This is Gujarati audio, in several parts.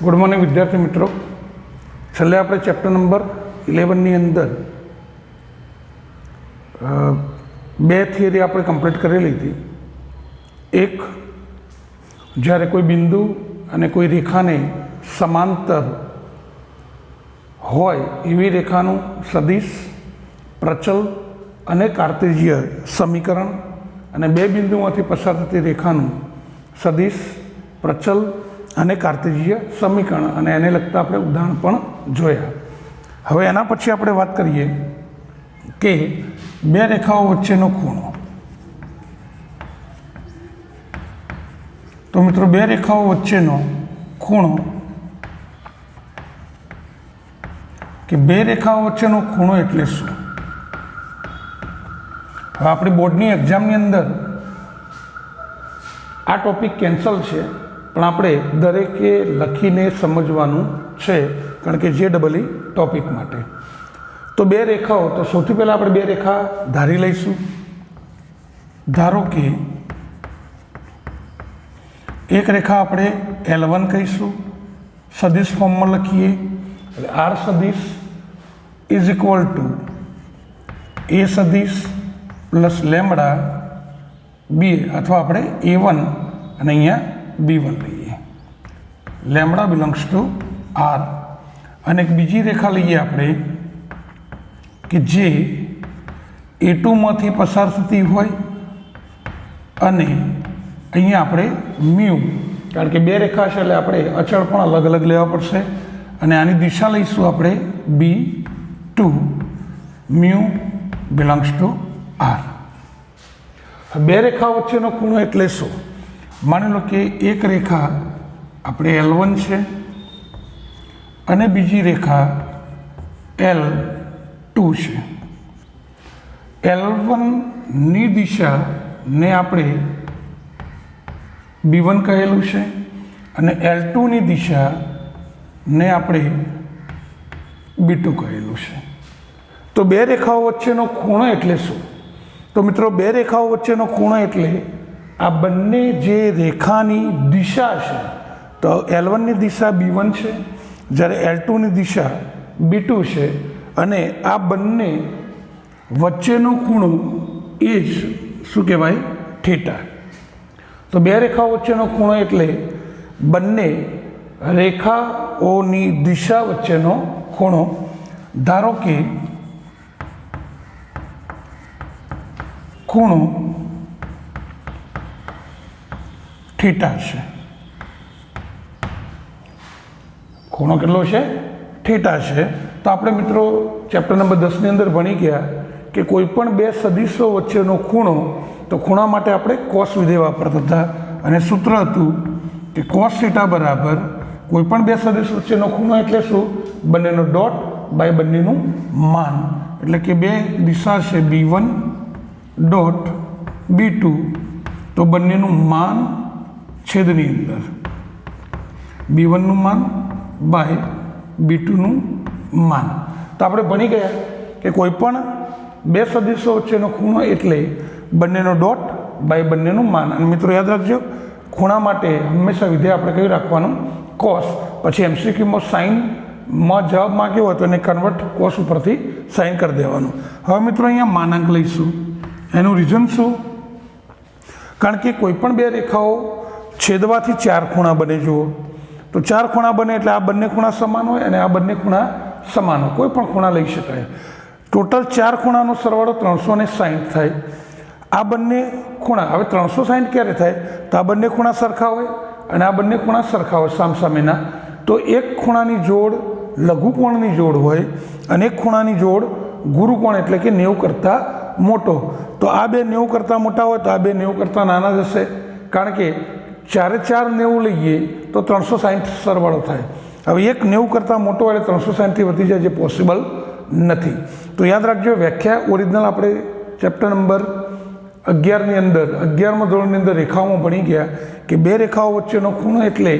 गुड मॉर्निंग विद्यार्थी मित्रों। छेल्ले आपणे चैप्टर नंबर 11 ની અંદર બે થિયરી આપણે કમ્પ્લીટ કરેલી હતી। એક, જ્યારે કોઈ બિંદુ અને કોઈ રેખાને સમાંતર હોય એવી રેખાનું સદિશ, પ્રચલ અને કાર્ટેશિય સમીકરણ, અને બે બિંદુમાંથી પસાર થતી રેખાનું સદિશ, પ્રચલ અને કાર્ટેશિય સમીકરણ, અને એને લગતા આપણે ઉદાહરણ પણ જોયા। હવે એના પછી આપણે વાત કરીએ કે બે રેખાઓ વચ્ચેનો ખૂણો। તો મિત્રો, બે રેખાઓ વચ્ચેનો ખૂણો કે બે રેખાઓ વચ્ચેનો ખૂણો એટલે શું? હવે આપણી બોર્ડની એક્ઝામની અંદર આ ટોપિક કેન્સલ છે, પણ આપણે દરેકે લખીને સમજવાનું છે, કારણ કે JEE ટોપિક માટે। તો બે રેખાઓ, તો સૌથી પહેલાં આપણે બે રેખા ધારી લઈશું। ધારો કે એક રેખા આપણે L1 કહીશું, સદિશ ફોર્મમાં લખીએ, R સદિશ ઇઝ ઇક્વલ ટુ A સદિશ પ્લસ લેમડા B, અથવા આપણે A1 અને અહીંયા B1 લઈએ, લેમડા બિલોંગ્સ ટુ R। અને એક બીજી રેખા લઈએ આપણે કે જે A2 માંથી પસાર થતી હોય, અને અહીંયા આપણે મ્યુ, કારણ કે બે રેખા છે એટલે આપણે અચળ પણ અલગ અલગ લેવા પડશે, અને આની દિશા લઈશું આપણે B2, mu belongs to R। બે રેખા વચ્ચેનો ખૂણો એટલે શું? માની લો કે એક રેખા આપણે L1 છે અને બીજી રેખા L2 છે। L1ની દિશાને આપણે B1 કહેલું છે, અને L2ની દિશાને આપણે B2 કહેલું છે। તો બે રેખાઓ વચ્ચેનો ખૂણો એટલે શું? તો મિત્રો, બે રેખાઓ વચ્ચેનો ખૂણો એટલે આ બંને જે રેખાની દિશા છે, તો L1ની દિશા B1 છે, જ્યારે L2ની દિશા B2 છે, અને આ બંને વચ્ચેનો ખૂણો એ જ શું કહેવાય? થીટા। તો બે રેખાઓ વચ્ચેનો ખૂણો એટલે બંને રેખાઓની દિશા વચ્ચેનો ખૂણો। ધારો કે ખૂણો થીટા છે। ખૂણો કેટલો છે? થીટા છે। તો આપણે મિત્રો ચેપ્ટર નંબર 10ની અંદર ભણી ગયા કે કોઈ પણ બે સદિશો વચ્ચેનો ખૂણો, તો ખૂણા માટે આપણે કોસ વિધેય વાપરતા હતા, અને સૂત્ર હતું કે કોસ થીટા બરાબર કોઈ પણ બે સદિશ વચ્ચેનો ખૂણો એટલે શું? બંનેનો ડોટ બાય બંનેનું માન, એટલે કે બે દિશા છે B1 ડોટ B2, તો બંનેનું માન છેદની અંદર B1નું માન બાય B2નું માન। તો આપણે ભણી ગયા કે કોઈ પણ બે સદિશો વચ્ચેનો ખૂણો એટલે બંનેનો ડોટ બાય બંનેનું માન। અને મિત્રો યાદ રાખજો, ખૂણા માટે હંમેશા વિધેય આપણે કયું રાખવાનું? કોસ। પછી MCQમાં સાઇનમાં જવાબ માંગ્યો હોય તો એને કન્વર્ટ કોસ ઉપરથી સાઇન કરી દેવાનું। હવે મિત્રો અહીંયા માનાંક લઈશું। એનું રીઝન શું? કારણ કે કોઈ પણ બે રેખાઓ છેદવાથી ચાર ખૂણા બને। જુઓ, તો ચાર ખૂણા બને એટલે આ બંને ખૂણા સમાન હોય અને આ બંને ખૂણા સમાન હોય, કોઈ પણ ખૂણા લઈ શકાય। ટોટલ ચાર ખૂણાનો સરવાળો 360 થાય। આ બંને ખૂણા, હવે 360 ક્યારે થાય? તો આ બંને ખૂણા સરખા હોય અને આ બંને ખૂણા સરખા હોય સામસામેના, તો એક ખૂણાની જોડ લઘુકોણની જોડ હોય અને એક ખૂણાની જોડ ગુરુકોણ, એટલે કે 90 કરતાં મોટો। તો આ બે 90 કરતાં મોટા હોય તો આ બે 90 કરતાં નાના જશે, કારણ કે ચારે ચાર 90 લઈએ તો 360 સરવાળો થાય। હવે એક 90 કરતાં મોટો એટલે 360થી વધી જાય, જે પોસિબલ નથી। તો યાદ રાખજો, વ્યાખ્યા ઓરિજિનલ આપણે ચેપ્ટર નંબર 11ની અંદર 11મા ધોરણની અંદર રેખાઓમાં ભણી ગયા કે બે રેખાઓ વચ્ચેનો ખૂણો એટલે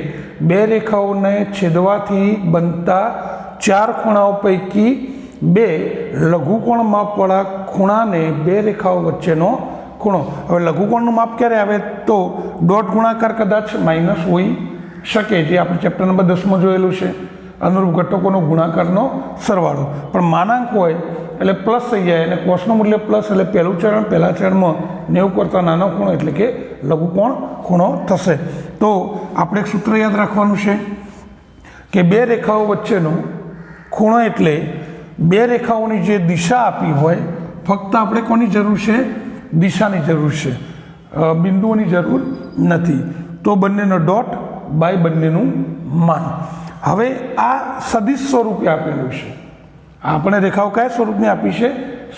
બે રેખાઓને છેદવાથી બનતા ચાર ખૂણાઓ પૈકી બે લઘુકોણ માપવાળા ખૂણાને બે રેખાઓ વચ્ચેનો ખૂણો। હવે લઘુકોણનું માપ ક્યારે આવે? તો ડોટ ગુણાકાર કદાચ માઇનસ હોય શકે, જે આપણે ચેપ્ટર નંબર 10માં જોયેલું છે, અનુરૂપ ઘટકોનો ગુણાકારનો સરવાળો. પણ માનાંક હોય એટલે પ્લસ થઈ જાય, અને કોસનું મૂલ્ય પ્લસ એટલે પહેલું ચરણ, પહેલા ચરણમાં 90 કરતાં નાનો ખૂણો એટલે કે લઘુકોણ ખૂણો થશે. તો આપણે એક સૂત્ર યાદ રાખવાનું છે કે બે રેખાઓ વચ્ચેનો ખૂણો એટલે બે રેખાઓની જે દિશા આપી હોય, ફક્ત આપણે કોની જરૂર છે? દિશાની જરૂર છે, બિંદુઓની જરૂર નથી. તો બંનેનો ડોટ બાય બંનેનું માન. હવે આ સદિશ સ્વરૂપે આપેલું છે. આપણે રેખાઓ કયા સ્વરૂપની આપી છે?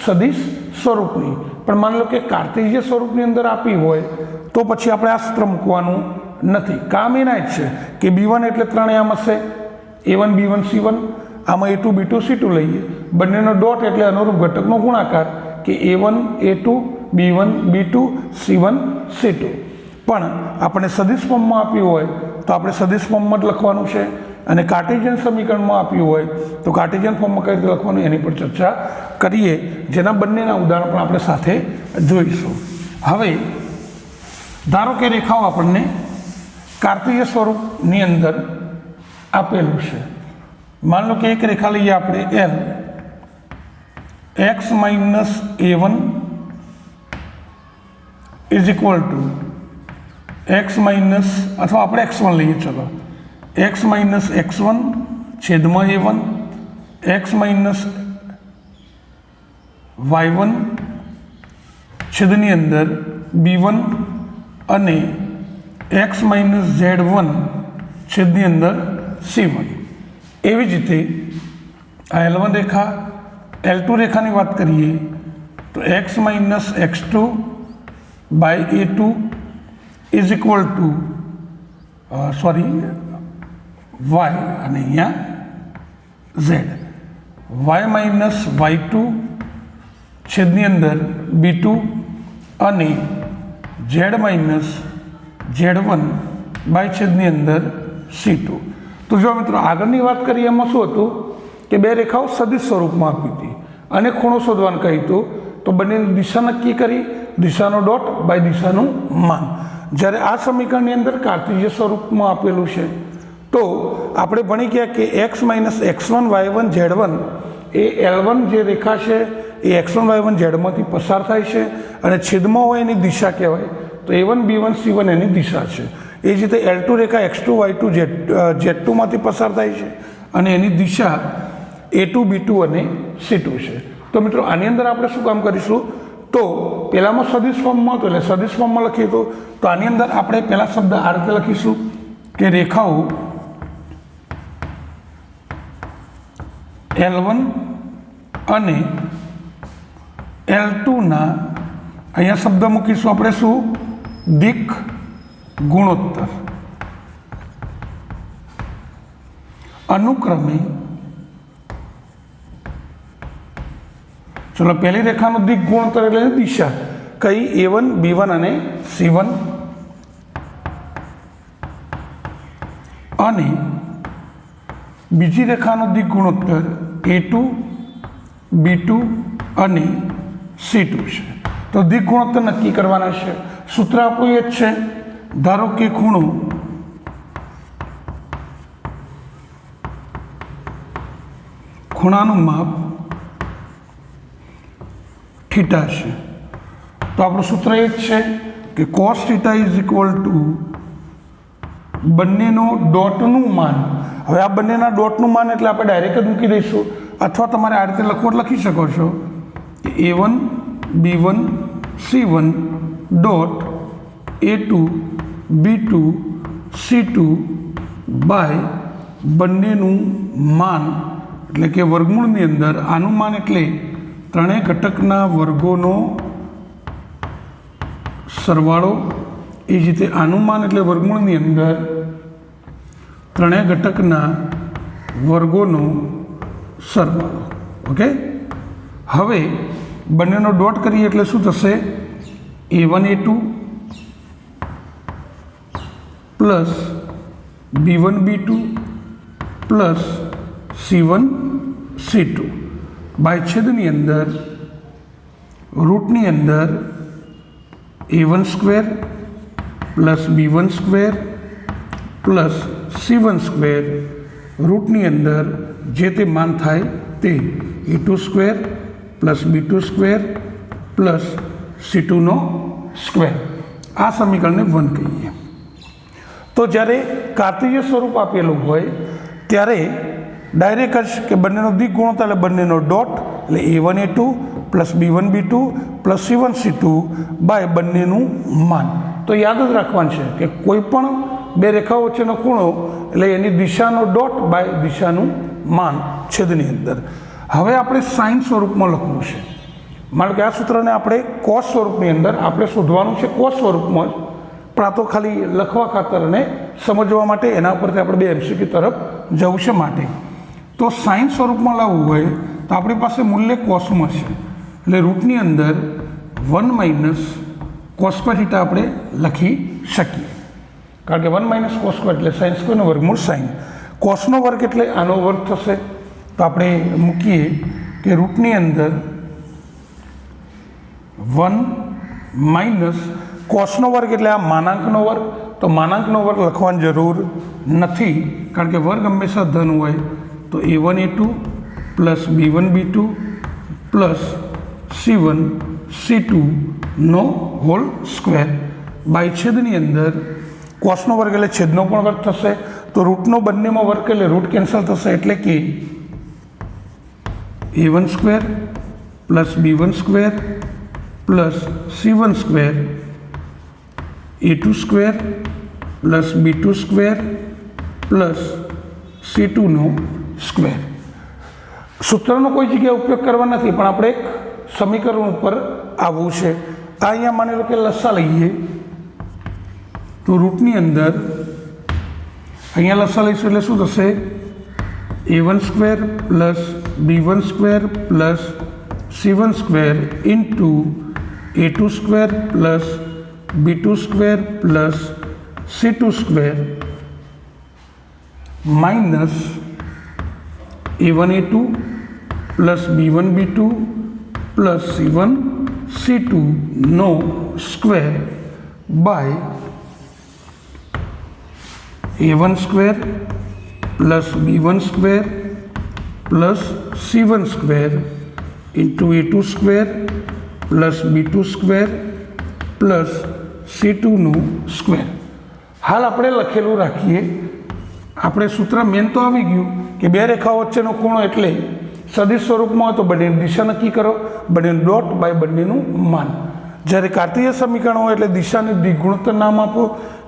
સદિશ સ્વરૂપની. પણ માની લો કે કાર્ટેશિયન સ્વરૂપની અંદર આપી હોય તો પછી આપણે આ સૂત્ર મૂકવાનું નથી. કામ એના જ છે કે B1 એટલે ત્રણેય આમ હશે, A1 B1 C1, આમાં A2 B2 C2 લઈએ, બંનેનો ડોટ એટલે અનુરૂપ ઘટકનો ગુણાકાર કે A1 A2 B1 B2 C1 C2. પણ આપણે સદિશ ફોર્મમાં આપ્યું હોય તો આપણે સદિશ ફોર્મમાં જ લખવાનું છે, અને કાર્ટેશિયન સમીકરણમાં આપ્યું હોય તો કાર્ટેશિયન ફોર્મમાં કઈ રીતે લખવાનું એની પર ચર્ચા કરીએ, જેના બંનેના ઉદાહરણ પણ આપણે સાથે જોઈશું. હવે ધારો કે રેખાઓ આપણને કાર્ટેશિયન સ્વરૂપની અંદર આપેલું છે. માન લો કે એક રેખા લઈએ આપણે L, x minus A1 is equal two x minus, અથવા આપણે x1 લઈએ, ચલો, x માઇનસ x1 છેદમાં A1, x માઇનસ y1 છેદની અંદર B1 અને x માઇનસ Z1 છેદની અંદર C1. એવી જ રીતે આ L1 રેખા, L2 રેખાની વાત કરીએ તો x minus x2 by A2 is equal to y, અને અહીંયા z, y માઇનસ y2 છેદની અંદર B2 અને z માઇનસ Z1 બાય છેદની અંદર C2. તો જો મિત્રો આગળની વાત કરીએ એમાં શું હતું કે બે રેખાઓ સદિશ સ્વરૂપમાં આપી હતી અને ખૂણો શોધવાનું કહ્યું હતું. તો બંનેની દિશા નક્કી કરી, દિશાનો ડોટ બાય દિશાનું માન. જ્યારે આ સમીકરણની અંદર કાર્ટેશિયન સ્વરૂપમાં આપેલું છે તો આપણે ભણી ગયા કે x minus x1 y1 z1 એ L1 જે રેખા છે એ x1 y1 z1માંથી પસાર થાય છે, અને છેદમાં હોય એની દિશા કહેવાય તો A1 B1 C1 એની દિશા છે. એ જ રીતે L2 રેખા x2 y2 z2માંથી પસાર થાય છે, અને એની દિશા A2 B2 અને C2 છે. તો મિત્રો આની અંદર આપણે શું કામ કરીશું? તો પહેલામાં સદિશ ફોર્મમાં હતો એટલે સદિશ ફોર્મમાં લખીએ તો આની અંદર આપણે પહેલા શબ્દ આ રીતે લખીશું કે રેખાઓ L1 અને L2 ના, અહીંયા શબ્દ મૂકીશું આપણે શું? દિક ગુણોત્તર અનુક્રમે, ચલો પહેલી રેખાનું દિક ગુણોત્તર એટલે દિશા કઈ? A1 B1 અને C1, અને બીજી રેખાનું દિક ગુણોત્તર A2 B2 અને C2 છે. તો દિક ગુણોત્તર નક્કી કરવાના છે. સૂત્ર આપણું એ જ છે, ધારો કે ખૂણો ખૂણાનું માપ થીટા છે. તો આપણું સૂત્ર એ જ છે કે cos theta is equal two બંનેનો ડોટનું માન. હવે આ બંનેના ડોટનું માન એટલે આપણે ડાયરેક્ટ જ મૂકી દઈશું, અથવા તમારે આ રીતે લખવું લખી શકો છો કે A1 B1 C1 dot A2 B2 C2 by બંનેનું માન, એટલે કે વર્ગમૂળની અંદર આનું માન એટલે ત્રણેય ઘટકના વર્ગોનો સરવાળો. એ જ રીતે આનું માન એટલે વર્ગમૂળની અંદર ત્રણેય ઘટકના વર્ગોનો સરવાળો. ઓકે, હવે બંનેનો ડોટ કરીએ એટલે શું થશે? A1 A2 plus B1 B2 plus C1 C2 by છેદની અંદર રૂટની અંદર A1 square plus B1 square plus C1² રૂટની અંદર જે તે માન થાય તે A2² પ્લસ B2² પ્લસ C2નો સ્ક્વેર. આ સમીકરણને 1 કહીએ. તો જ્યારે કાર્તીય સ્વરૂપ આપેલું હોય ત્યારે ડાયરેક્ટ જ કે બંનેનો દિક ગુણોત્તર એટલે બંનેનો ડોટ એટલે A1 A2 plus B1 B2 plus C1 C2 by બંનેનું માન. તો યાદ જ રાખવાનું છે કે કોઈ પણ બે રેખાઓ વચ્ચેનો ખૂણો એટલે એની દિશાનો ડોટ બાય દિશાનું માન છેદની અંદર. હવે આપણે સાઇન સ્વરૂપમાં લખવું છે. માનો કે આ સૂત્રને આપણે કોસ સ્વરૂપની અંદર આપણે શોધવાનું છે કોસ સ્વરૂપમાં જ, પણ આ તો ખાલી લખવા ખાતર અને સમજવા માટે એના પરથી આપણે બે MCQ તરફ જવું છે માટે. તો સાઇન સ્વરૂપમાં લાવવું હોય તો આપણી પાસે મૂલ્ય કોસમાં છે એટલે રૂટની અંદર 1 માઇનસ cos² θ આપણે લખી શકીએ, કારણ કે 1 - cos² એટલે sin² વર્ગમૂળ સાઇન. કોસનો વર્ગ એટલે આનો વર્ગ થશે. તો આપણે મૂકીએ કે રૂટની અંદર 1 - કોસનો વર્ગ એટલે આ માનાંકનો વર્ગ. તો માનાંકનો વર્ગ લખવાની જરૂર નથી, કારણ કે વર્ગ હંમેશા ધન હોય. તો A1 A2 plus B1 B2 plus C1 C2 નો હોલ સ્ક્વેર બાય છેદની અંદર કોસનો વર્ગ એટલે છેદનો પણ વર્ગ થશે. તો રૂટનો બંનેમાં વર્ગ એટલે રૂટ કેન્સલ થશે, એટલે કે A1² plus B1² plus C1² A2² plus B2² plus C2નો સ્ક્વેર. સૂત્રનો કોઈ જગ્યાએ ઉપયોગ કરવા નથી, પણ આપણે એક સમીકરણ ઉપર આવવું છે. આ અહીંયા માની લો કે લસા લઈએ તો રૂટની અંદર અહીંયા લસા લઈશું એટલે શું થશે? A1² plus B1² plus C1² into A2² plus B2² plus C2² minus A1 A2 plus B1 B2 plus C1 C2 નો square by A1² plus B1² plus C1² into A2² plus B2² plus C2નું સ્ક્વેર. હાલ આપણે લખેલું રાખીએ. આપણે સૂત્ર મેન તો આવી ગયું કે બે રેખાઓ વચ્ચેનો ખૂણો એટલે સદિશ સ્વરૂપમાં હોય તો બંનેની દિશા નક્કી કરો, બંનેનું ડોટ બાય બંનેનું માન. જ્યારે કાર્તીય સમીકરણ હોય એટલે દિશાની દિક ગુણોત્તર નામ આપો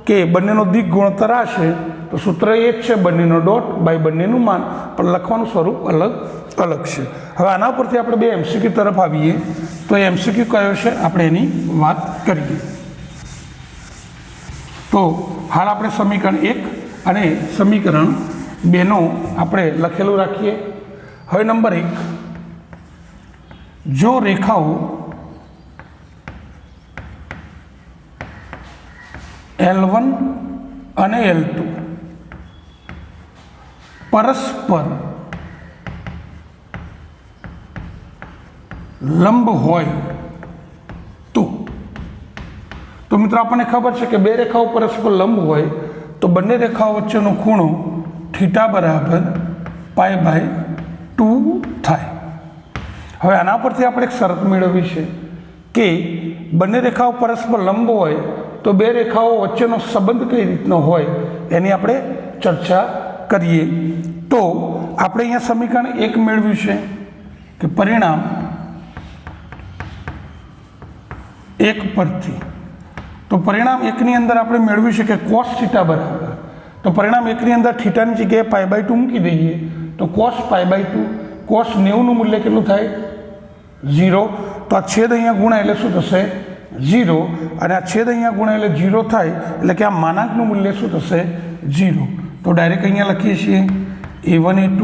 કે બંનેનો દિક ગુણોત્તર આ છે તો સૂત્ર એ જ છે બંનેનો ડોટ બાય બંનેનું માન, પણ લખવાનું સ્વરૂપ અલગ અલગ છે. હવે આના પરથી આપણે બે MCQ તરફ આવીએ. તો એ MCQ કયો છે આપણે એની વાત કરીએ. તો હાલ આપણે સમીકરણ 1 અને સમીકરણ 2નો આપણે લખેલું રાખીએ. હવે નંબર 1, જો રેખાઓ L1 અને L2 પરસ્પર લંબ હોય તો મિત્રો આપણને ખબર છે કે બે રેખાઓ પરસ્પર લંબ હોય તો બંને રેખાઓ વચ્ચેનો ખૂણો થીટા બરાબર π/2 થાય. હવે આના પરથી આપણે એક શરત મેળવવી છે કે બંને રેખાઓ પરસ્પર લંબ હોય તો બે રેખાઓ વચ્ચેનો સંબંધ કઈ રીતનો હોય એની આપણે ચર્ચા કરીએ. તો આપણે અહીંયા સમીકરણ 1 મેળવ્યું છે કે પરિણામ 1 પરથી, તો પરિણામ 1 ની અંદર આપણે મેળવ્યું છે કે cos θ બરાબર, તો પરિણામ 1 ની અંદર થીટાની જગ્યાએ π/2 મૂકી દઈએ તો cos π/2, cos 90 નું મૂલ્ય કેટલું થાય? 0. તો આ છેદ અહીંયા ગુણાય એટલે શું થશે? 0. અને આ છેદ અહીંયા ગુણાય એટલે 0 થાય, એટલે કે આ માનાંકનું મૂલ્ય શું થશે? 0. તો ડાયરેક્ટ અહીંયા લખીએ છીએ A1 A2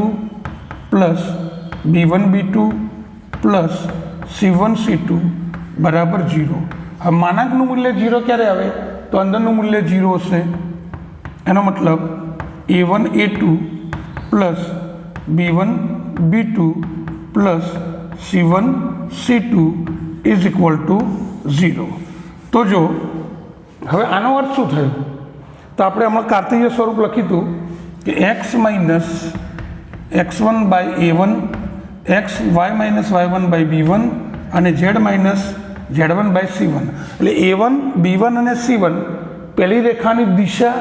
plus B1 B2 plus C1 C2 બરાબર 0. હવે માનાંકનું મૂલ્ય 0 ક્યારે આવે? તો અંદરનું મૂલ્ય 0 હશે. એનો મતલબ A1 A2 plus B1 B2 plus C1 C2 is equal to 0. તો જો હવે આનો અર્થ શું થયો? તો આપણે હમણાં કાર્તેય સ્વરૂપ લખ્યું હતું કે x minus x1 by a1, x y minus y1 by b1 અને z minus z1 by c1. એટલે a1, b1 અને c1 પહેલી રેખાની દિશા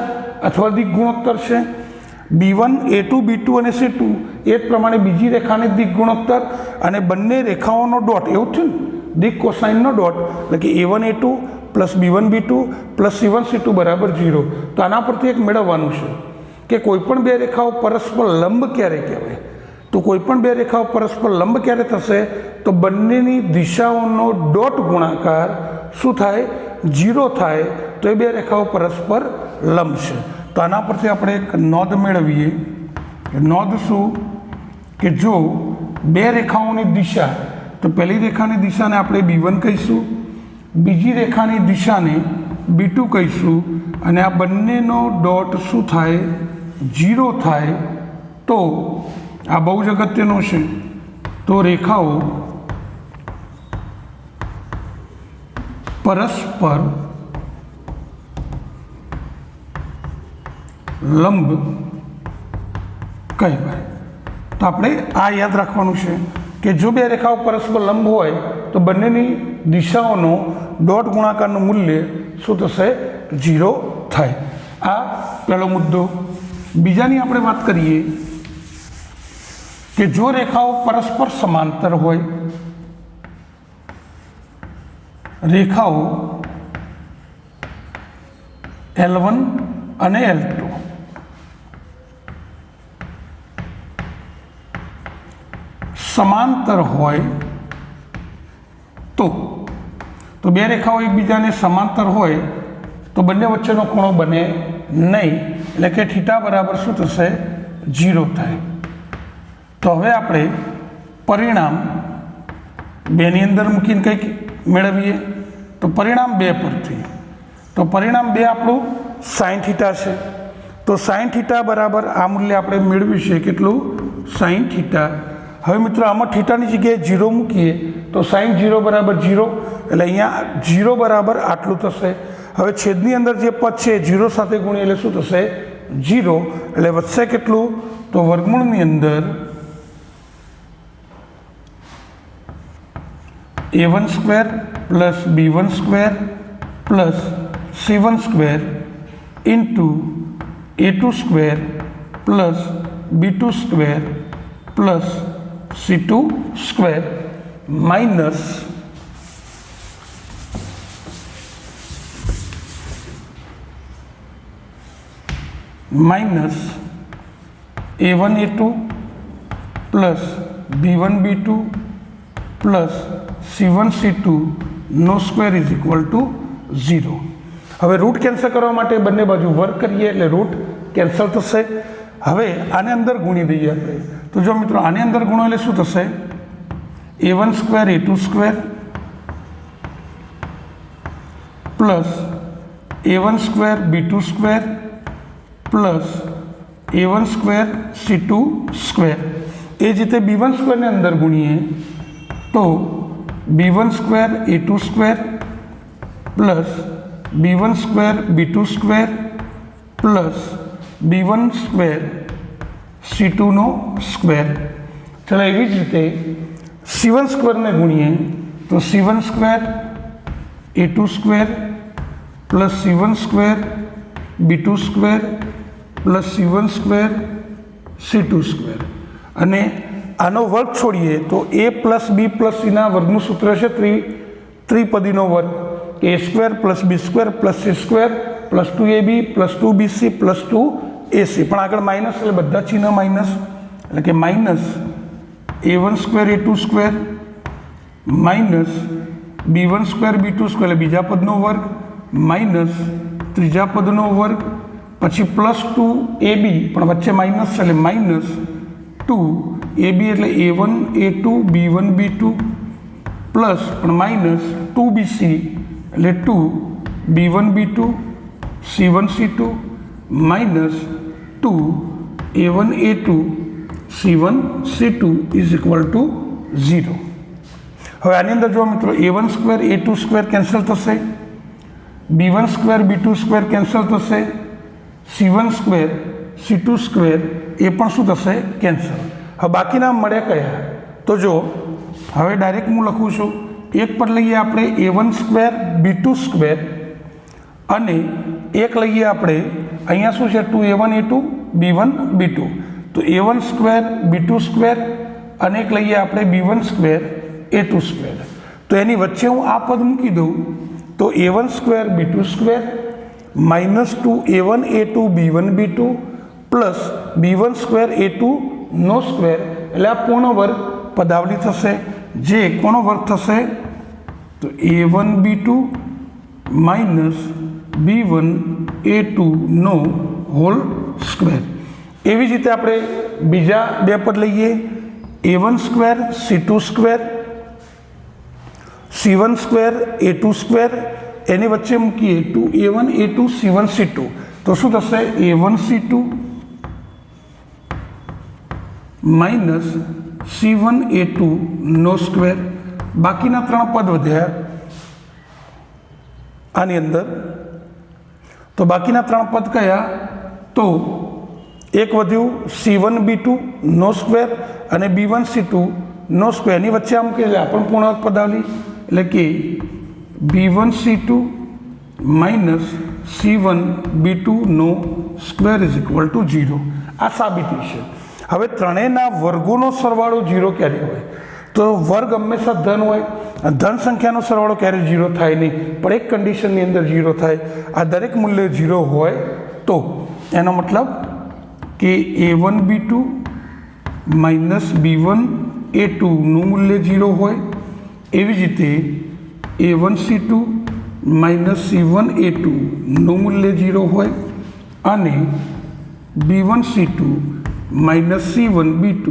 અથવા દિક ગુણોત્તર છે. b1, a2, b2 અને c2 એ જ પ્રમાણે બીજી રેખાની દિક ગુણોત્તર, અને બંને રેખાઓનો ડોટ, એવું થયું ને, દિક કોસાઇનનો ડોટ, એટલે કે a1 a2 plus b1 b2 plus c1 c2 બરાબર 0. તો આના પરથી એક મેળવવાનું છે કે કોઈ પણ બે રેખાઓ પરસ્પર લંબ ક્યારે કહેવાય. તો કોઈ પણ બે રેખાઓ પરસ્પર લંબ ક્યારે થશે? તો બંનેની દિશાઓનો ડોટ ગુણાકાર શું થાય? 0 થાય. તો એ બે રેખાઓ પરસ્પર લંબ છે. તો આના પરથી આપણે એક નોંધ મેળવીએ. નોંધ શું? કે જો બે રેખાઓની દિશા, તો પહેલી રેખાની દિશાને આપણે b1 કહીશું, બીજી રેખાની દિશાને b2 કહીશું, અને આ બંનેનો ડોટ શું થાય? 0 થાય. તો આ બહુ જ અગત્યનું છે. તો રેખાઓ પરસ્પર લંબ કહેવાય. તો આપણે આ યાદ રાખવાનું છે કે જો બે રેખાઓ પરસ્પર લંબ હોય તો બંનેની દિશાઓનો ડોટ ગુણાકારનું મૂલ્ય શું થશે? 0 થાય. આ પહેલો મુદ્દો. બીજાની આપણે વાત કરીએ કે જો રેખાઓ પરસ્પર સમાંતર હોય, રેખાઓ L1 અને L2 સમાંતર હોય તો બે રેખાઓ એકબીજાને સમાંતર હોય તો બંને વચ્ચેનો ખૂણો બને નહીં, એટલે કે થીટા બરાબર શું થશે? 0 થાય. તો હવે આપણે પરિણામ 2 ની અંદર મૂકીને કંઈક મેળવીએ. તો પરિણામ 2 પરથી, તો પરિણામ 2 આપણું સાઇન થીટા છે. તો સાઇન થીટા બરાબર આ મૂલ્ય આપણે મેળવ્યું છે. કેટલું? Sine theta. હવે મિત્રો આમાં થીટાની જગ્યાએ 0 મૂકીએ તો સાઇન 0 બરાબર 0, એટલે અહીંયા 0 બરાબર આટલું થશે. હવે છેદની અંદર જે પદ છે 0 સાથે ગુણીએ એટલે શું થશે? 0. એટલે વધશે કેટલું? તો વર્ગમૂળની અંદર a1 square plus b1 square plus c1 square into a2 square plus b2 square plus c2 square minus a1 a2 plus b1 b2 plus c1 c2 નો સ્ક્વેર ઇઝ ઇક્વલ ટુ 0. હવે રૂટ કેન્સલ કરવા માટે બંને બાજુ વર્ક કરીએ એટલે રૂટ કેન્સલ થશે. હવે આને અંદર ગુણી દઈએ આપણે. તો જો મિત્રો આની અંદર ગુણો એટલે શું થશે? a1 square a2 square plus a1 square b2 square plus a1 square c2 square. એ જ રીતે b1 સ્ક્વેરને અંદર ગુણીએ તો b1 square a2 square plus b1 square b2 square plus b1 square c2 નો સ્ક્વેર. ચાલો એવી જ રીતે c1 સ્ક્વેરને ગુણીએ તો c1 square a2 square plus c1 square b2 square plus c1 square c2 square. અને આનો વર્ગ છોડીએ તો a પ્લસ b પ્લસ cના વર્ગનું સૂત્ર છે ત્રિપદીનો વર્ગ, a square plus b square plus c square plus 2ab plus 2bc plus 2ac. પણ આગળ માઇનસ એટલે બધા ચિહ્ન માઇનસ, એટલે કે minus a1 square a2 square minus b1 square b2 square એટલે બીજા પદનો વર્ગ માઇનસ ત્રીજા પદનો વર્ગ, પછી પ્લસ 2ab પણ વચ્ચે માઇનસ છે એટલે માઇનસ 2ab એટલે a1 a2 b1 b2 plus પણ માઇનસ 2bc એટલે 2 b1 b2 c1 c2 minus 2 a1 a2 c1 c2 is equal to 0. હવે આની અંદર જો મિત્રો a1 square a2 square cancel થશે, b1 square b2 square cancel થશે, C1 સ્ક્વેર C2 સ્ક્વેર એ પણ શું થશે કેન્સલ. હવે બાકીના મળ્યા કયા તો જો હવે ડાયરેક્ટ હું લખું છું એક પર લઈએ આપણે A1 સ્ક્વેર B2 સ્ક્વેર અને એક લઈએ આપણે અહીંયા શું છે 2A1 A2 B1 B2 તો A1 સ્ક્વેર B2 સ્ક્વેર અને એક લઈએ આપણે B1 સ્ક્વેર A2 સ્ક્વેર. તો એની વચ્ચે હું આ પદ મૂકી દઉં તો A1 square B2 square minus 2A1 A2 B1 B2 plus B1 square A2 નો સ્ક્વેર એટલે આ પૂર્ણ વર્ગ પદાવલી થશે જે કોનો વર્ગ થશે તો A1 B2 minus B1 A2 નો હોલ સ્ક્વેર. એવી જ રીતે આપણે બીજા બે પદ લઈએ A1 square C2 square C1 square A2 square એની વચ્ચે મૂકીએ 2A1 A2 C1 C2 તો શું થશે A1 C2 minus C1 A2 નો સ્ક્વેર. બાકીના ત્રણ પદ વધ્યા આની અંદર તો બાકીના ત્રણ પદ કયા તો એક વધ્યું C1 B2 નો સ્ક્વેર અને B1 C2 નો સ્ક્વેર એની વચ્ચે આમ કે પણ પૂર્ણાંક પદાવલી એટલે કે B1 C2 minus C1 B2 નો સ્ક્વેર ઇઝ ઇક્વલ ટુ 0. આ સાબિતી છે. હવે ત્રણેયના વર્ગોનો સરવાળો 0 ક્યારે હોય તો વર્ગ હંમેશા ધન હોય. ધન સંખ્યાનો સરવાળો ક્યારે 0 થાય નહીં પણ એક કન્ડિશનની અંદર 0 થાય. આ દરેક મૂલ્ય 0 હોય તો એનો મતલબ કે A1 B2 minus B1 A2 નું મૂલ્ય 0 હોય. એવી જ રીતે A1 C2 minus C1 A2 નું મૂલ્ય 0 હોય અને B1 C2 minus C1 B2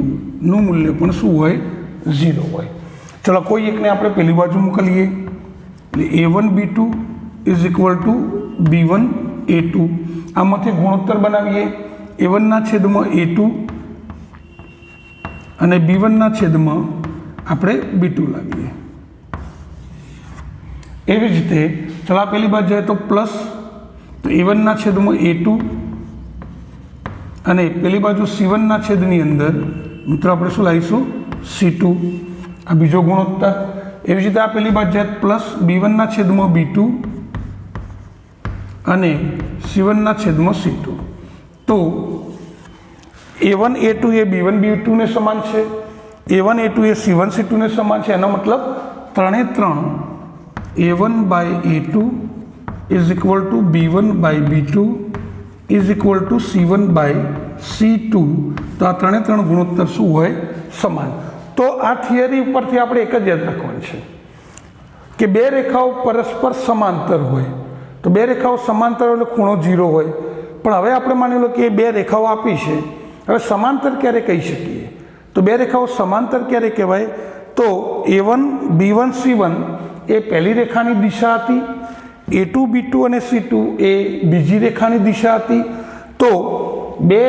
નું મૂલ્ય પણ શું હોય 0 હોય. ચલો કોઈ એકને આપણે પેલી બાજુ મોકલીએ એટલે A1 B2 is equal to B1 A2. આમાંથી ગુણોત્તર બનાવીએ A1 ના છેદમાં A2 અને B1 ના છેદમાં આપણે B2 લાવીએ. એવી જ રીતે ચલો પેલી બાજુ જાય તો પ્લસ તો A1 ના છેદમાં A2 અને પેલી બાજુ C1 ના છેદની અંદર મિત્રો આપણે શું લાવીશું C2 આ બીજો ગુણોત્તર. એવી જ રીતે આ પેલી બાજુ જાય પ્લસ B1 ના છેદમાં B2 અને C1 ના છેદમાં C2 તો A1 A2 એ B1 B2 ને સમાન છે A1 A2 એ C1 C2 ને સમાન છે. એનો મતલબ ત્રણે ત્રણ A1 by A2 is equal to B1 by B2 is equal to C1 by C2. તો આ ત્રણે ત્રણ ગુણોત્તર શું હોય સમાન. તો આ થિયરી ઉપરથી આપણે એક જ યાદ રાખવાનું છે કે બે રેખાઓ પરસ્પર સમાંતર હોય તો બે રેખાઓ સમાંતર એટલે ખૂણો 0 હોય. પણ હવે આપણે માની લો કે બે રેખાઓ આપી છે હવે સમાંતર ક્યારે કહી શકીએ તો બે રેખાઓ સમાંતર ક્યારે કહેવાય તો A1 B1 C1 એ પહેલી રેખાની દિશા હતી A2 B2 અને C2 એ બીજી રેખાની દિશા હતી. તો બે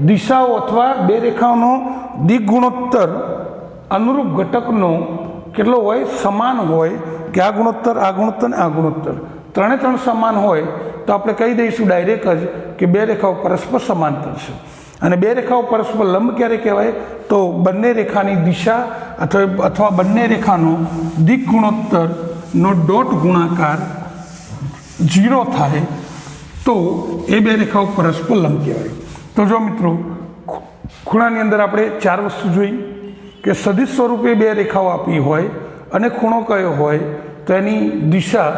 દિશાઓ અથવા બે રેખાઓનો દિક ગુણોત્તર અનુરૂપ ઘટકનો કેટલો હોય સમાન હોય કે આ ગુણોત્તર આ ગુણોત્તર અને આ ગુણોત્તર ત્રણે ત્રણ સમાન હોય તો આપણે કહી દઈશું ડાયરેક્ટ જ કે બે રેખાઓ પરસ્પર સમાંતર છે. અને બે રેખાઓ પરસ્પર લંબ ક્યારે કહેવાય તો બંને રેખાની દિશા અથવા બંને રેખાનો દિક ગુણોત્તરનો ડોટ ગુણાકાર 0 થાય તો એ બે રેખાઓ પરસ્પર લંબ કહેવાય. તો જો મિત્રો ખૂણાની અંદર આપણે ચાર વસ્તુ જોઈ કે સદિશ સ્વરૂપે બે રેખાઓ આપી હોય અને ખૂણો કયો હોય તો એની દિશા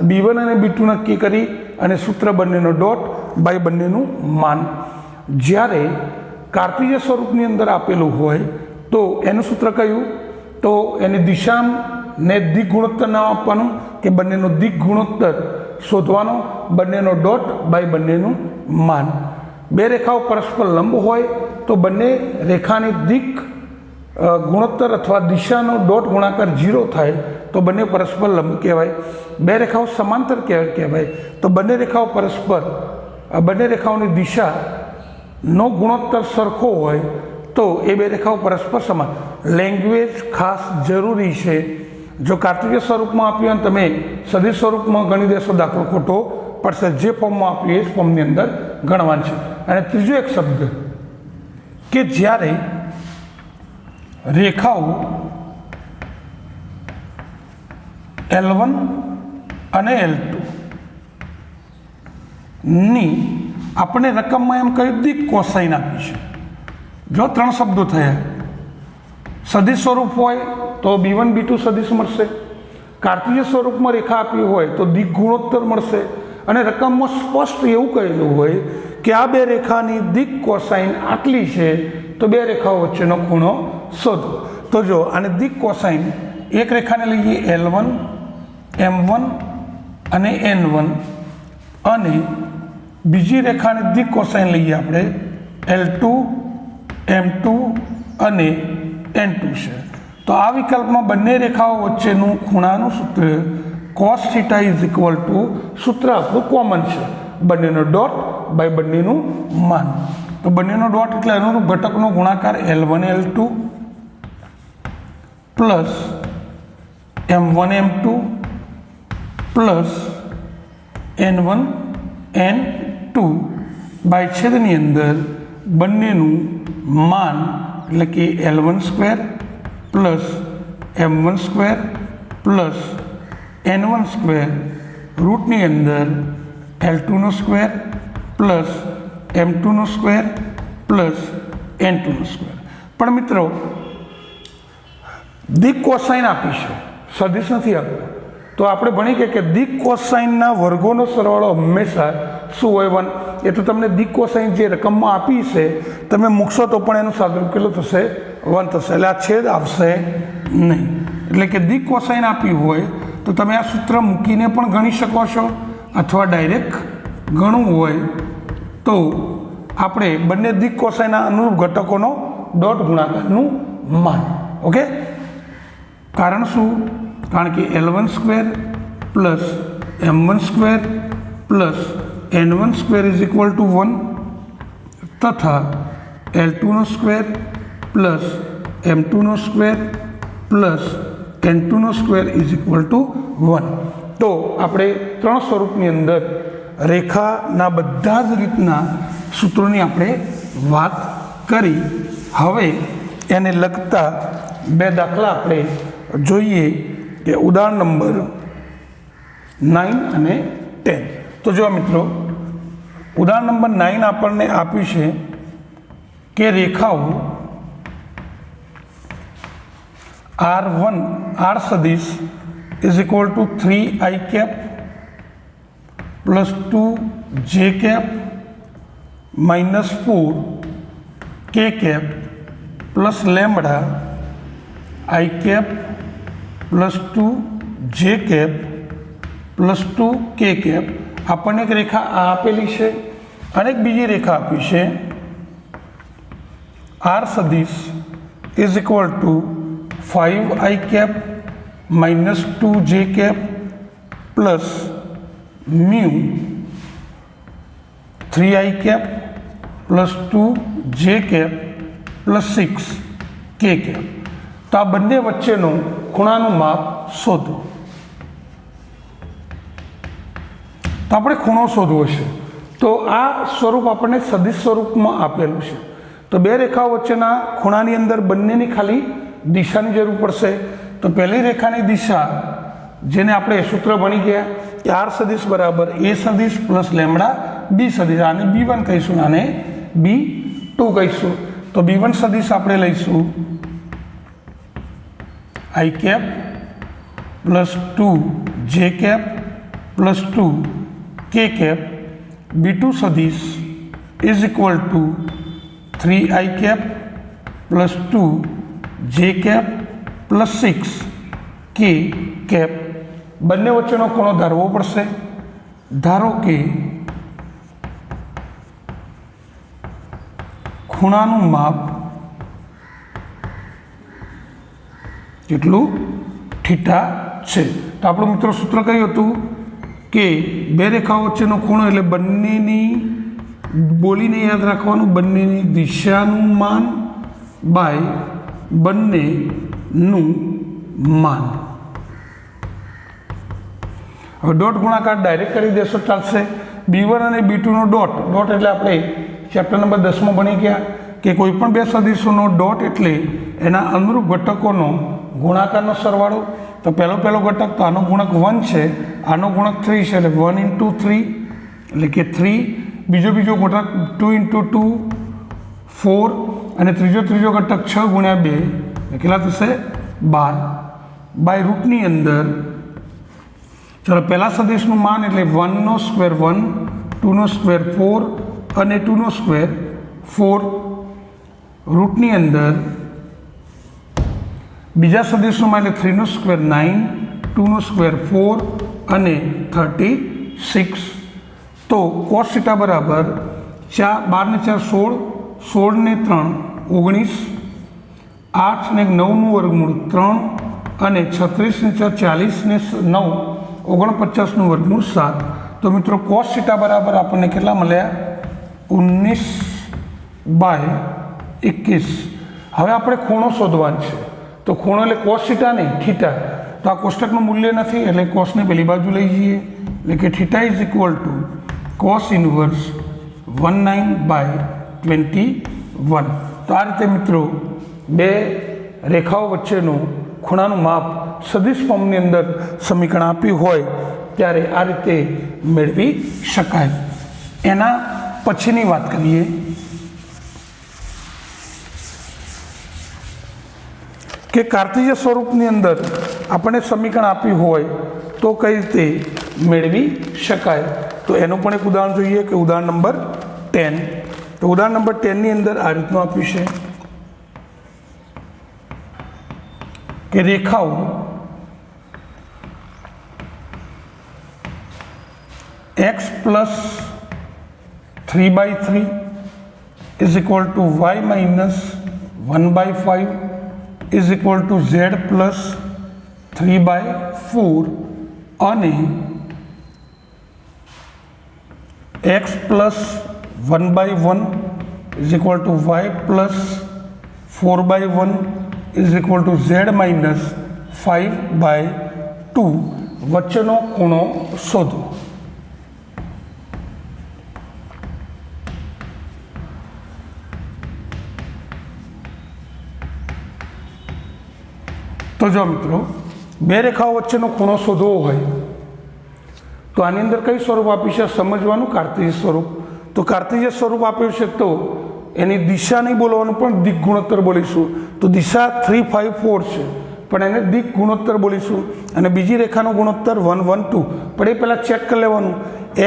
B1 અને B2 નક્કી કરી અને સૂત્ર બંનેનો ડોટ બાય બંનેનું માન. જ્યારે કાર્તીય સ્વરૂપની અંદર આપેલું હોય તો એનું સૂત્ર કયું તો એની દિશાને દિક ગુણોત્તર નામ આપવાનું કે બંનેનો દિક ગુણોત્તર શોધવાનો બંનેનો ડોટ બાય બંનેનું માન. બે રેખાઓ પરસ્પર લંબ હોય તો બંને રેખાની દિક ગુણોત્તર અથવા દિશાનો ડોટ ગુણાકાર 0 થાય તો બંને પરસ્પર લંબ કહેવાય. બે રેખાઓ સમાંતર કહેવાય તો બંને રેખાઓ પરસ્પર બંને રેખાઓની દિશાનો ગુણોત્તર સરખો હોય તો એ બે રેખાઓ પરસ્પર સમાન. લેંગ્વેજ ખાસ જરૂરી છે. જો કાર્તિકીય સ્વરૂપમાં આપ્યું અને તમે સદિશ સ્વરૂપમાં ગણી દેશો દાખલો ખોટો પડશે. જે ફોર્મમાં આપ્યું એ જ ફોર્મની અંદર ગણવાનું છે. અને ત્રીજો એક શબ્દ કે જ્યારે રેખાઓ L1 અને L2 ની આપણે રકમમાં એમ કહ્યું દિક કોસાઇન આપી છે. જો 3 શબ્દો થયા, સદિશ સ્વરૂપ હોય તો B1 B2 સદિશ મળશે, કાર્તીય સ્વરૂપમાં રેખા આપી હોય તો દિક ગુણોત્તર મળશે, અને રકમમાં સ્પષ્ટ એવું કહેલું હોય કે આ બે રેખાની દિક કોસાઇન આટલી છે તો બે રેખાઓ વચ્ચેનો ખૂણો શોધો. તો જો આને દિક કોસાઇન એક રેખાને લઈએ L1 M1 અને N1, અને બીજી રેખાને દિક કોસાઇન લઈએ આપણે L2 M2 અને N2 છે. તો આ વિકલ્પમાં બંને રેખાઓ વચ્ચેનું ખૂણાનું સૂત્ર cos θ ઇઝ ઇક્વલ ટુ, સૂત્ર આપણું કોમન છે, બંનેનો ડોટ બાય બંનેનું માન. તો બંનેનો ડોટ એટલે અનુરૂપ ઘટકનો ગુણાકાર L1 L2 plus M1 M2 plus N1 N2 by છેદની અંદર બંનેનું માન એટલે કે L1 square plus M1 square plus N1 square રૂટની અંદર L2નો સ્ક્વેર પ્લસ M2નો સ્ક્વેર પ્લસ N2નો સ્ક્વેર. પણ મિત્રો દિક કોસાઇન આપી છે, સદિશ નથી આપ્યો. તો આપણે ભણી ગયા કે દિક કોસાઇનના વર્ગોનો સરવાળો હંમેશા શું હોય? 1. એ તો તમને દિક કોસાઇન જે રકમમાં આપી છે તમે મૂકશો તો પણ એનું સાદુરૂપ કેટલું થશે? 1 થશે. એટલે આ છેદ આવશે નહીં. એટલે કે દિક કોસાઇન આપી હોય તો તમે આ સૂત્ર મૂકીને પણ ગણી શકો છો, અથવા ડાયરેક્ટ ગણવું હોય તો આપણે બંને દિક કોસાઇનના અનુરૂપ ઘટકોનો ડોટ ગુણાકારનું માન. ઓકે, કારણ શું? કારણ કે L1 square plus M1 square plus N1 square is equal to 1 તથા L2નો સ્ક્વેર પ્લસ M2નો સ્ક્વેર પ્લસ N2નો સ્ક્વેર ઇઝ ઇક્વલ ટુ 1. તો આપણે 3 સ્વરૂપની અંદર રેખાના બધા જ રીતના સૂત્રોની આપણે વાત કરી. હવે એને લગતા 2 દાખલા આપણે જોઈએ કે ઉદાહરણ નંબર 9 અને 10. તો જો મિત્રો, ઉદાહરણ નંબર 9 આપણને આપ્યું છે કે રેખાઓ R સદિશ is equal to 3i cap plus 2j cap minus 4k cap plus lambda i cap plus 2j cap plus 2k cap. આપણને એક રેખા આ આપેલી છે અને એક બીજી રેખા આપી છે R સદિશ is equal to 5i cap minus 2j cap plus mu 3i cap plus 2j cap plus 6k cap. તો આ બંને વચ્ચેનું ખૂણાનું માપ શોધો. તો આપણે ખૂણો શોધવો છે. તો આ સ્વરૂપ આપણને સદિશ સ્વરૂપમાં આપેલું છે. તો બે રેખાઓ વચ્ચેના ખૂણાની અંદર બંનેની ખાલી દિશાની જરૂર પડશે. તો પહેલી રેખાની દિશા, જેને આપણે સૂત્ર ભણી ગયા કે R સદિશ બરાબર A સદિશ પ્લસ લેમ્બડા B સદિશ, આને B1 કહીશું, આને B2 કહીશું. તો B1 સદિશ આપણે લઈશું i cap plus 2j cap plus 2k cap. B2 સદિશ is equal to 3i cap plus 2j cap plus 6k cap. બંને વચ્ચેનો ખૂણો ધારવો પડશે. ધારો કે ખૂણાનું માપ કેટલું? થીટા છે. તો આપણું મિત્રો સૂત્ર કયું હતું કે બે રેખાઓ વચ્ચેનો ખૂણો એટલે બંનેની, બોલીને યાદ રાખવાનું, બંનેની દિશાનું માન બાય બંનેનું માન. હવે ડોટ ગુણાકાર ડાયરેક્ટ કરી દેશો ચાલશે. B1 અને B2નો ડોટ એટલે આપણે ચેપ્ટર નંબર 10માં ભણી ગયા કે કોઈ પણ બે સદિશોનો ડોટ એટલે એના અનુરૂપ ઘટકોનો ગુણાકારનો સરવાળો. તો પહેલો ઘટક તો આનો ગુણક 1 છે, આનો ગુણક 3 છે, એટલે 1 × 3 એટલે કે 3. બીજો ઘટક 2 × 2 4 અને ત્રીજો ઘટક 6 × 2 એટલે કેટલા થશે 12. બાય રૂટની અંદર ચાલો પહેલા સદિશનું માન એટલે 1નો સ્ક્વેર 1, 2નો સ્ક્વેર 4 અને 2નો સ્ક્વેર 4. રૂટની અંદર બીજા સદિશનું માન એટલે 3નો સ્ક્વેર 9, 2નો સ્ક્વેર 4 અને 36. તો cos θ બરાબર 12 ને 4 16, 16 ને 3 19, 8 ને 9નું વર્ગમૂળ 3 અને 36 ને 4 40 ને 9 49નું વર્ગમૂળ 7. તો મિત્રો cos θ બરાબર આપણને કેટલા મળ્યા 19/21. હવે આપણે ખૂણો શોધવાનો છે. તો ખૂણો એટલે cos θ નહીં થીટા. તો આ કોષ્ટકનું મૂલ્ય નથી એટલે કોસને પેલી બાજુ લઈ જઈએ એટલે કે θ = cos ઇન્વર્સ 19/21. તો આ રીતે મિત્રો બે રેખાઓ વચ્ચેનું ખૂણાનું માપ સદિશ ફોર્મની અંદર સમીકરણ આપ્યું હોય ત્યારે આ રીતે મેળવી શકાય. એના પછીની વાત કરીએ કે કાર્તિજીય સ્વરૂપની અંદર આપણને સમીકરણ આપ્યું હોય તો કઈ રીતે મેળવી શકાય. તો એનું પણ એક ઉદાહરણ જોઈએ કે ઉદાહરણ નંબર 10. તો ઉદાહરણ નંબર 10 ની અંદર આ રીતનું આપ્યું છે કે રેખાઓ x + 3/3 = y - 1/5 = z + 3/4 અને x + 1/1 = y + 4/1 = z - 5/2 વચ્ચેનો ખૂણો શોધો. તો જો મિત્રો બે રેખાઓ વચ્ચેનો ખૂણો શોધવો હોય તો આની અંદર કઈ સ્વરૂપ આપ્યું છે સમજવાનું કાર્તિજીય સ્વરૂપ. તો કાર્તિજીય સ્વરૂપ આપ્યું છે તો એની દિશા નહીં બોલવાનું પણ દિક ગુણોત્તર બોલીશું. તો દિશા 3 5 4 છે પણ એને દિક ગુણોત્તર બોલીશું અને બીજી રેખાનો ગુણોત્તર 1 1 2. પણ એ પહેલાં ચેક કરી લેવાનું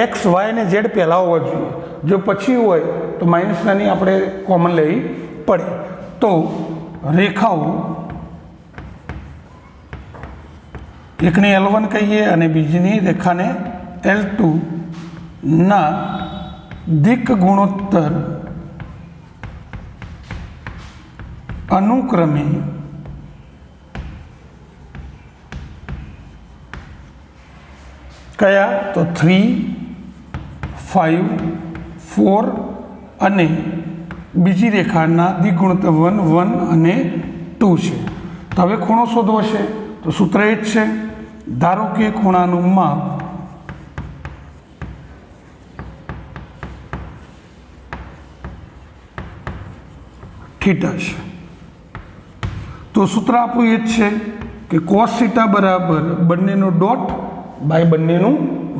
x y અને z પહેલાં હોવા જોઈએ. જો પછી હોય તો માઇનસ નાની આપણે કોમન લેવી પડે. તો રેખાઓ એકને L1 કહીએ અને બીજીની રેખાને L2 ના દિક ગુણોત્તર અનુક્રમે કયા તો 3 5 4 અને બીજી રેખાના દિક ગુણોત્તર 1 1 અને 2 છે. તો હવે ખૂણો શોધવો છે તો સૂત્ર એ જ છે. ધારો કે ખૂણાનું માપ થીટા છે. તો સૂત્ર આપણું એ જ છે કે cos θ બરાબર બંનેનો ડોટ બાય બંનેનું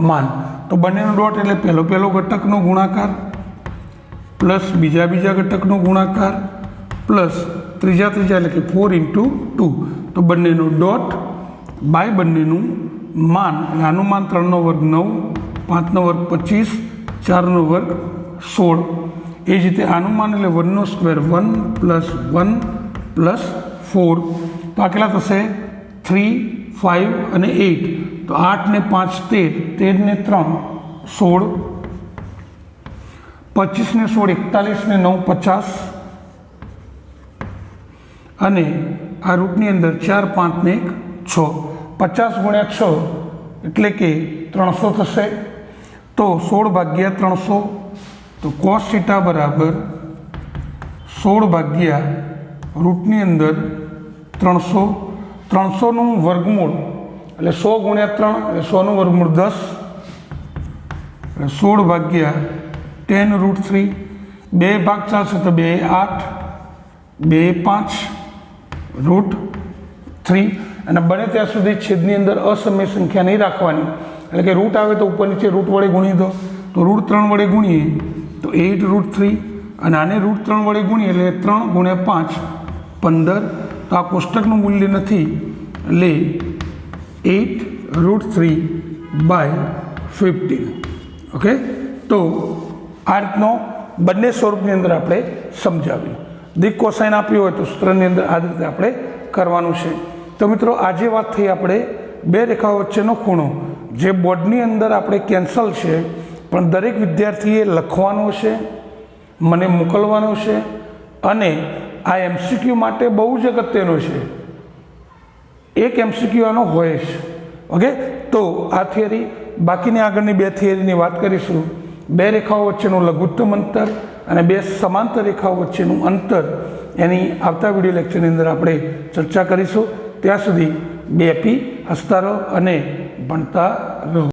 માન. તો બંનેનો ડોટ એટલે પહેલો ઘટકનો ગુણાકાર પ્લસ બીજા ઘટકનો ગુણાકાર પ્લસ ત્રીજા એટલે કે 4 × 2. તો બંનેનો ડોટ બાય બંનેનું માન એટલે આનું માન 3નો વર્ગ 9, 5નો વર્ગ 25, 4નો વર્ગ 16. એ જ રીતે આનું માન એટલે 1નો સ્ક્વેર 1 + 1 + 4. તો આ કેટલા થશે 3 5 અને 8. તો 8 ને 5 13, 13 ને 3 16, 25 ને 16 41 ને 9 50 અને આ રૂટની અંદર 4 5 ને 1 6. 50 × 6 એટલે કે 300 થશે. તો 16/300. તો cos θ બરાબર 16/ રૂટની અંદર 300. 300નું વર્ગમૂળ એટલે 100 × 3 એટલે 100નું વર્ગમૂળ 10 16 ભાગ્યા 10√3, 2 ભાગ ચાલશે તો 2 8, 2 5√3, અને બને ત્યાં સુધી છેદની અંદર અસમય સંખ્યા નહીં રાખવાની, એટલે કે રૂટ આવે તો ઉપર નીચે રૂટ વડે ગુણી દો, તો √3 વડે ગુણીએ તો 8√3, અને આને √3 વડે ગુણીએ એટલે 3 × 5 15, તો આ કોષ્ટકનું મૂલ્ય નથી એટલે 8√3/15. ઓકે, તો આ રીતનો બંને સ્વરૂપની અંદર આપણે સમજાવ્યું. દિક કોસાઇન આપ્યું હોય તો સૂત્રની અંદર આ રીતે આપણે કરવાનું છે. તો મિત્રો આજે વાત થઈ આપણે બે રેખાઓ વચ્ચેનો ખૂણો, જે બોર્ડની અંદર આપણે કેન્સલ છે, પણ દરેક વિદ્યાર્થીએ લખવાનો છે, મને મોકલવાનો છે, અને આ MCQ માટે બહુ જ અગત્યનો છે. એક MCQ આનો હોય છે. ઓકે, તો આ થિયરી, બાકીની આગળની બે થિયરીની વાત કરીશું. બે રેખાઓ વચ્ચેનું લઘુત્તમ અંતર અને બે સમાંતર રેખાઓ વચ્ચેનું અંતર, એની આવતા વિડીયો લેક્ચરની અંદર આપણે ચર્ચા કરીશું. ત્યાં સુધી બે હસતા રહો અને ભણતા રહો.